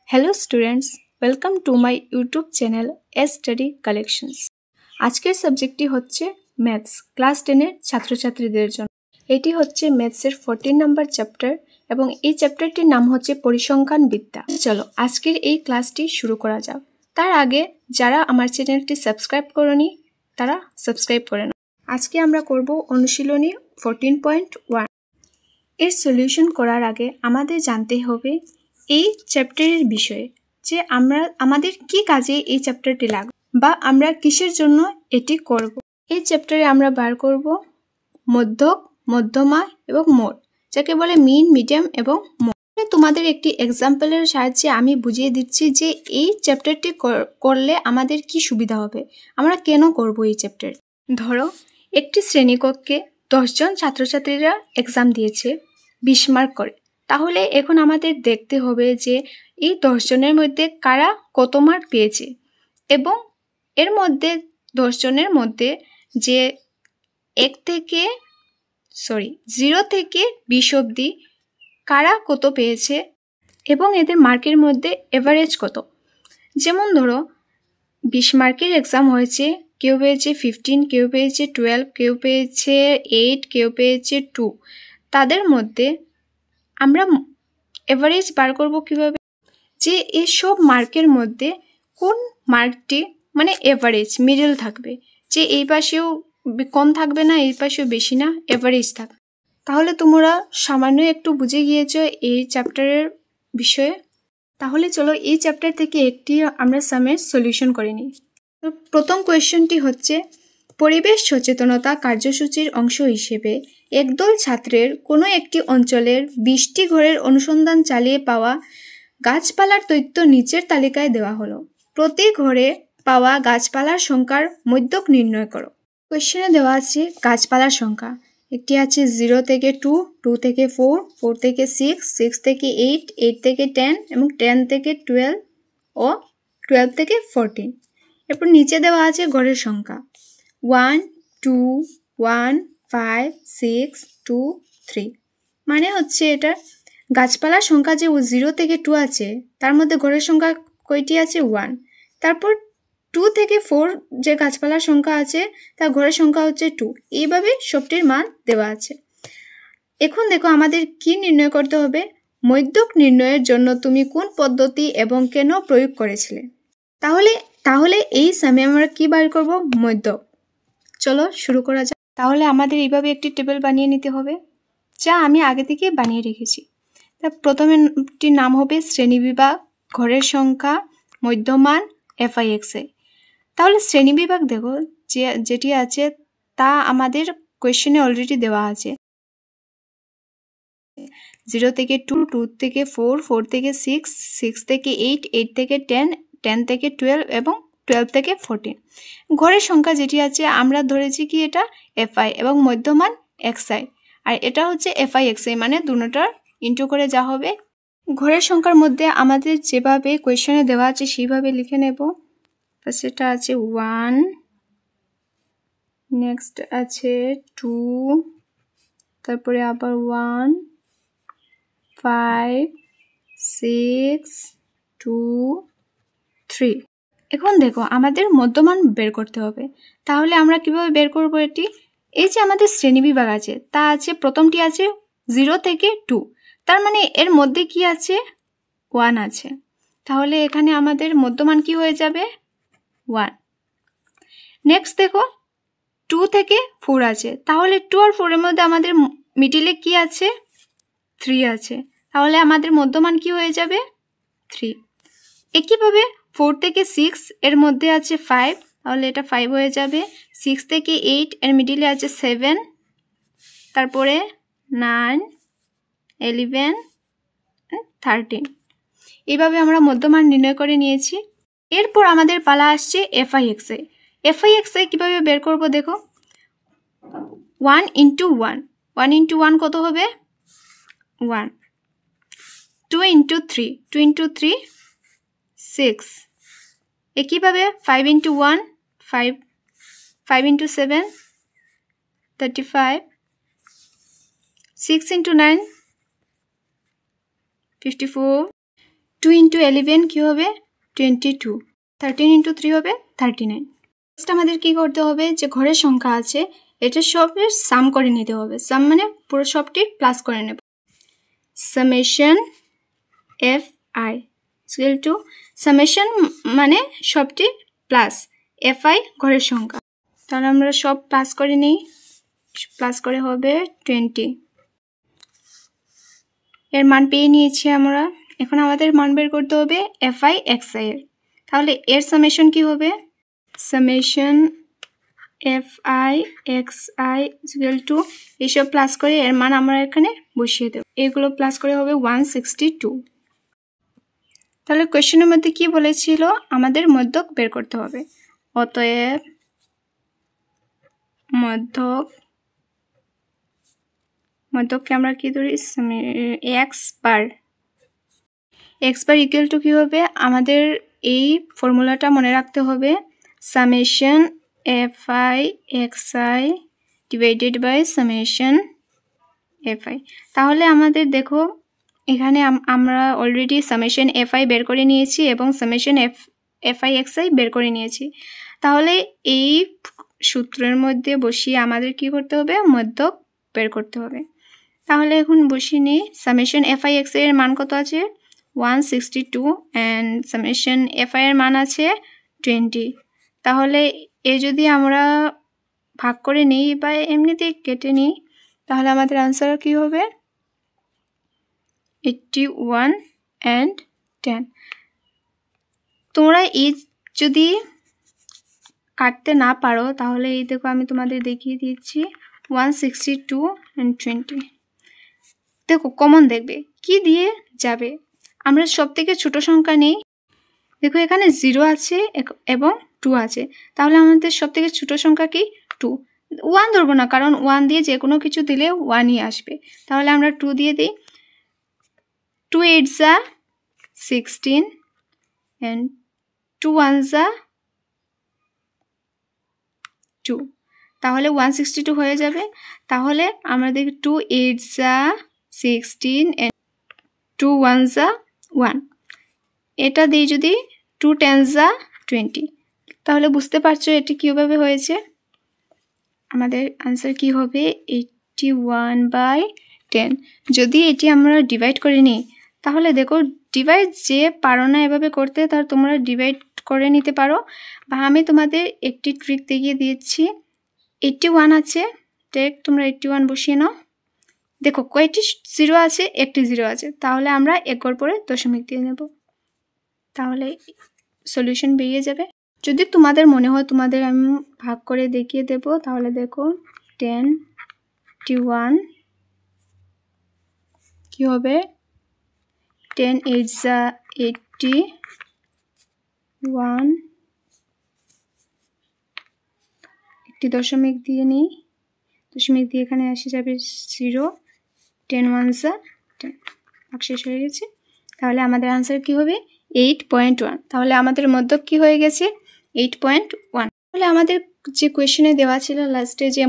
Hello students, welcome to my YouTube channel S study collections. আজকের সাবজেক্টটি হচ্ছে maths class 10-এর ছাত্রছাত্রীদের জন্য। এটি হচ্ছে ম্যাথসের 14 নাম্বার চ্যাপ্টার এবং এই চ্যাপ্টারটির নাম হচ্ছে পরিসংখ্যান বিদ্যা। চলো আজকের এই ক্লাসটি শুরু করা যাক। তার আগে যারা আমার চ্যানেলটি সাবস্ক্রাইব করনি তারা সাবস্ক্রাইব করে নাও। আজকে আমরা করব অনুশীলনী 14.1। এর সলিউশন করার আগে আমাদের জানতে হবে এই চ্যাপ্টারের বিষয়ে, যে আমাদের কি কাজে এই চ্যাপ্টারটি লাগবে বা আমরা কিসের জন্য এটি করব। এই চ্যাপ্টারে আমরা বার করব মধ্যক, মধ্যমা এবং মোড, যাকে বলে মিন, মিডিয়াম এবং মোড। তোমাদের একটি এক্সাম্পলের সাহায্যে আমি বুঝিয়ে দিচ্ছি যে এই চ্যাপ্টারটি করলে আমাদের কি সুবিধা হবে, আমরা কেন করব এই চ্যাপ্টার। ধরো একটি শ্রেণীকক্ষে 10 জন ছাত্রছাত্রীরা এক্সাম দিয়েছে 20 মার্ক করে। তাহলে এখন আমাদের দেখতে হবে যে এই 10 জনের মধ্যে কারা কত মার্ক পেয়েছে এবং এর মধ্যে 10 জনের মধ্যে যে 0 থেকে 20 অবধি কারা কত পেয়েছে এবং এদের মার্কের মধ্যে এভারেজ কত। যেমন ধরো 20 মার্কের এক্সাম হয়েছে, কেউ পেয়েছে 15, কেউ পেয়েছে 12, কেউ পেয়েছে 8, কেউ পেয়েছে 2। তাদের মধ্যে আমরা এভারেজ বার করব কিভাবে, যে এসব মার্কের মধ্যে কোন মার্কটি মানে এভারেজ মিডল থাকবে, যে এই পাশেও কম থাকবে না, এই পাশেও বেশি না, এভারেজ থাকবে। তাহলে তোমরা সামান্য একটু বুঝে গিয়েছো এই চ্যাপ্টারের বিষয়ে। তাহলে চলো এই চ্যাপ্টার থেকে একটি আমরা সামের সলিউশন করে নিই। প্রথম কোয়েশ্চনটি হচ্ছে, পরিবেশ সচেতনতা কার্যসূচির অংশ হিসেবে একদল ছাত্রের কোনো একটি অঞ্চলের 20টি ঘরের অনুসন্ধান চালিয়ে পাওয়া গাছপালার তথ্য নিচের তালিকায় দেওয়া হলো। প্রতি ঘরে পাওয়া গাছপালার সংখ্যার মধ্যক নির্ণয় করো। কোয়েশ্চনে দেওয়া আছে গাছপালার সংখ্যা। একটি আছে 0 থেকে 2, 2 থেকে 4, 4 থেকে 6, 6 থেকে 8, 8 থেকে 10 এবং 10 থেকে 12 ও 12 থেকে 14। এরপর নিচে দেওয়া আছে ঘরের সংখ্যা 1, 2, 1, 5, 6, 2, 3। মানে হচ্ছে এটা গাছপালার সংখ্যা যে 0 থেকে 2 আছে তার মধ্যে ঘরের সংখ্যা কয়টি আছে 1। তারপর 2 থেকে 4 যে গাছপালার সংখ্যা আছে তার ঘরের সংখ্যা হচ্ছে 2। এইভাবে সবটির মান দেওয়া আছে। এখন দেখো আমাদের কি নির্ণয় করতে হবে, মধ্যক নির্ণয়ের জন্য তুমি কোন পদ্ধতি এবং কেন প্রয়োগ করেছিলে। তাহলে এই সামে আমরা কি বার করব, মধ্যক। চলো শুরু করা যাক। তাহলে আমাদের এইভাবে একটি টেবিল বানিয়ে নিতে হবে, যা আমি আগে থেকে বানিয়ে রেখেছি। তা প্রথমেরটির নাম হবে শ্রেণীবিভাগ, ঘরের সংখ্যা, মধ্যমান, FIXA। তাহলে শ্রেণীবিভাগ দেখো যেটি আছে তা আমাদের কোয়েশ্চেনে অলরেডি দেওয়া আছে। 0 থেকে 2, 2 থেকে 4, 4 থেকে 6, 6 থেকে 8, 8 থেকে 10, 10 থেকে 12 এবং 12 থেকে 14। ঘরের সংখ্যা যেটি আছে আমরা ধরেছি কি এটা FI এবং মধ্যমান XI, আর এটা হচ্ছে FIXA, মানে দুটোটার ইন্টু করে যা হবে। ঘরের সংখ্যার মধ্যে আমাদের যেভাবে কোয়েশ্চেনে দেওয়া আছে সেইভাবে লিখে নেব। সেটা আছে 1, নেক্সট আছে 2, তারপরে আবার 1, 5, 6, 2, 3। এখন দেখো আমাদের মধ্যমান বের করতে হবে। তাহলে আমরা কিভাবে বের করব এটি, এই যে আমাদের শ্রেণীবিভাগ আছে তা আছে, প্রথমটি আছে 0 থেকে 2, তার মানে এর মধ্যে কি আছে 1 আছে। তাহলে এখানে আমাদের মধ্যমান কি হয়ে যাবে 1। নেক্সট দেখো 2 থেকে 4 আছে, তাহলে 2 আর 4 এর মধ্যে আমাদের মিডিলে কি আছে 3 আছে, তাহলে আমাদের মধ্যমান কি হয়ে যাবে 3। একইভাবে 4 থেকে 6 এর মধ্যে আছে 5, তাহলে এটা 5 হয়ে যাবে। 6 থেকে 8 এর মিডিলে আছে 7, তারপরে 9, 11, 13। এইভাবে আমরা মধ্যমান নির্ণয় করে নিয়েছি। এরপর আমাদের পালা আসছে FIXA। FIXA কিভাবে বের করব দেখো, 1 into 1, 1 into 1 কত হবে 1, 2 into 3, 2 into 3, 6। একইভাবে 5 into 1, 5, 5 into 7, 35, 6 into 9, 54, 2 ইন্টু 11 কী হবে 22, 13 ইন্টু 3 হবে 39। নেক্সট আমাদের কী করতে হবে, যে ঘরের সংখ্যা আছে এটা সবের সাম করে নিতে হবে। সাম মানে পুরো সবটির প্লাস করে নেব। Summation F I equal to, summation মানে সবটি প্লাস এফ আই ঘরের সংখ্যা। তাহলে আমরা সব প্লাস করে নিই, প্লাস করে হবে 20। এর মান পেয়ে নিয়েছি আমরা। এখন আমাদের মান বের করতে হবে এফ আই এক্স আই এর। তাহলে এর সামেশন কি হবে, summation F I X I equal to, এইসব প্লাস করে এর মান আমরা এখানে বসিয়ে দেব। এগুলো প্লাস করে হবে 162। তাহলে কোয়েশ্চেনের মধ্যে কি বলেছিল, আমাদের মধ্যক বের করতে হবে। অতএব মধ্যককে আমরা কি ধরি, এক্স বার ইকুয়াল টু কি হবে, আমাদের এই ফর্মুলাটা মনে রাখতে হবে, summation F I X I divided by summation F I. তাহলে আমাদের দেখো এখানে আমরা অলরেডি সামেশন এফ আই বের করে নিয়েছি এবং summation F I X I বের করে নিয়েছি। তাহলে এই সূত্রের মধ্যে বসিয়ে আমাদের কি করতে হবে, মধ্যক বের করতে হবে। তাহলে এখন বসিয়ে নিই, summation F I X I এর মান কত আছে 162 অ্যান্ড সামেশন এফ আই এর মান আছে 20। তাহলে এ যদি আমরা ভাগ করে নিই বা এমনিতেই কেটে নিই, তাহলে আমাদের আনসার কি হবে 81 অ্যান্ড 10। তোমরা এই যদি কাটতে না পারো তাহলে এই দেখো আমি তোমাদের দেখিয়ে দিচ্ছি 162 অ্যান্ড 20। দেখো কমন দেখবে কি দিয়ে যাবে, আমরা সব থেকে ছোট সংখ্যা নেই। দেখো এখানে 0 আছে এবং 2 আছে, তাহলে আমাদের সব থেকে ছোট সংখ্যা কি 2। 1 ধরবো না, কারণ 1 দিয়ে যে কোনো কিছু দিলে 1ই আসবে। তাহলে আমরা 2 দিয়ে দিই। 2 8 যা 16 and 2 1 যা 2, তাহলে 162 হয়ে যাবে। তাহলে আমরা দেখি 2 8 যা 16 and 2 1 যা 1, এটা দিই যদি 2 10 যা 20। তাহলে বুঝতে পারছো এটি কীভাবে হয়েছে। আমাদের আনসার কি হবে 81/10। যদি এটি আমরা ডিভাইড করে নিই তাহলে দেখো, ডিভাইড যে পারো না এভাবে করতে, তাহলে তোমরা ডিভাইড করে নিতে পারো, বা আমি তোমাদের একটি ট্রিক দেখিয়ে দিয়েছি। 81 আছে, ডাইরেক্ট তোমরা 81 বসিয়ে নাও। দেখো কয়টি 0 আছে, একটি 0 আছে, তাহলে আমরা একর পরে দশমিক দিয়ে নেব, তাহলে সলিউশন বেরিয়ে যাবে। যদি তোমাদের মনে হয় তোমাদের আমি ভাগ করে দেখিয়ে দেব, তাহলে দেখো 10 81 কি হবে 10 8 যা 81, একটি দশমিক দিয়ে নিই, দশমিক দিয়ে এখানে আসে যাবে 0, 10 1 যা 10, ভাগ শেষ হয়ে গেছে। তাহলে আমাদের আনসার কি হবে 8.1। তাহলে আমাদের মধ্যক কি হয়ে গেছে 8.1। তাহলে আমাদের যে কোয়েশ্চেনে দেওয়া ছিল লাস্টে যে